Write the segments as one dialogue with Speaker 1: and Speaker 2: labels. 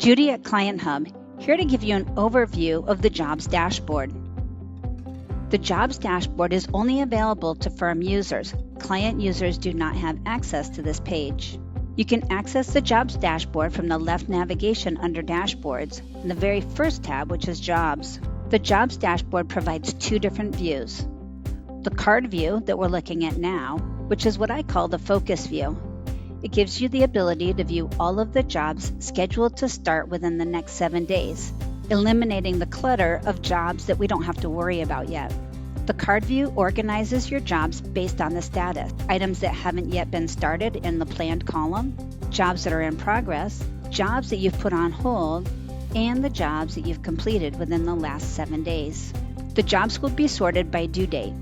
Speaker 1: Judy at Client Hub, here to give you an overview of the Jobs Dashboard. The Jobs Dashboard is only available to firm users. Client users do not have access to this page. You can access the Jobs Dashboard from the left navigation under Dashboards, in the very first tab, which is Jobs. The Jobs Dashboard provides two different views. The card view that we're looking at now, which is what I call the focus view. It gives you the ability to view all of the jobs scheduled to start within the next 7 days, eliminating the clutter of jobs that we don't have to worry about yet. The card view organizes your jobs based on the status, items that haven't yet been started in the planned column, jobs that are in progress, jobs that you've put on hold, and the jobs that you've completed within the last 7 days. The jobs will be sorted by due date,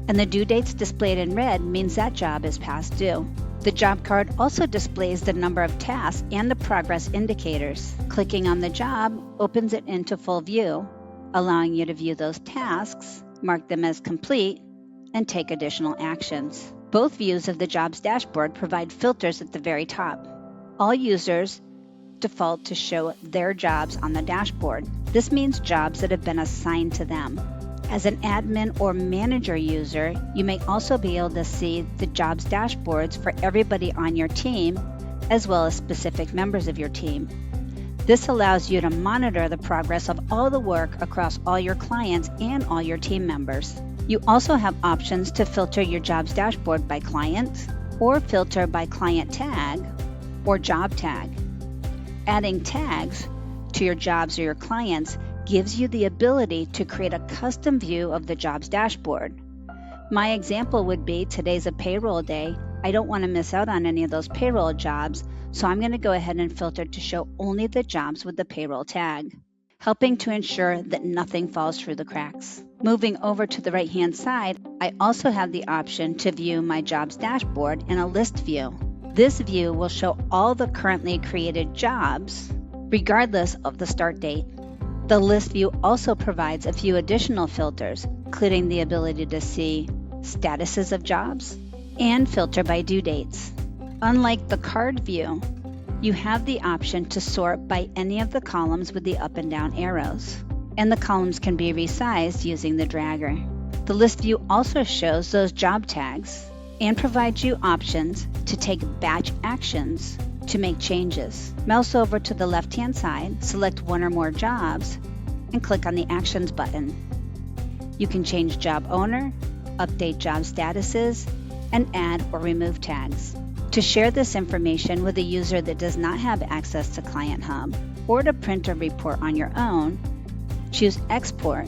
Speaker 1: and the due dates displayed in red means that job is past due. The job card also displays the number of tasks and the progress indicators. Clicking on the job opens it into full view, allowing you to view those tasks, mark them as complete, and take additional actions. Both views of the Jobs Dashboard provide filters at the very top. All users default to show their jobs on the dashboard. This means jobs that have been assigned to them. As an admin or manager user, you may also be able to see the jobs dashboards for everybody on your team, as well as specific members of your team. This allows you to monitor the progress of all the work across all your clients and all your team members. You also have options to filter your jobs dashboard by client, or filter by client tag or job tag. Adding tags to your jobs or your clients gives you the ability to create a custom view of the jobs dashboard. My example would be today's a payroll day. I don't want to miss out on any of those payroll jobs, so I'm going to go ahead and filter to show only the jobs with the payroll tag, helping to ensure that nothing falls through the cracks. Moving over to the right-hand side, I also have the option to view my jobs dashboard in a list view. This view will show all the currently created jobs, regardless of the start date. The list view also provides a few additional filters, including the ability to see statuses of jobs and filter by due dates. Unlike the card view, you have the option to sort by any of the columns with the up and down arrows, and the columns can be resized using the dragger. The list view also shows those job tags and provides you options to take batch actions to make changes. Mouse over to the left-hand side, select one or more jobs, and click on the Actions button. You can change job owner, update job statuses, and add or remove tags. To share this information with a user that does not have access to Client Hub, or to print a report on your own, choose Export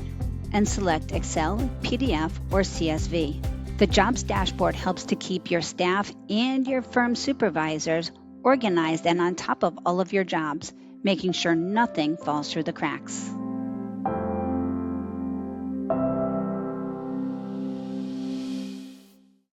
Speaker 1: and select Excel, PDF, or CSV. The Jobs Dashboard helps to keep your staff and your firm supervisors organized and on top of all of your jobs, making sure nothing falls through the cracks.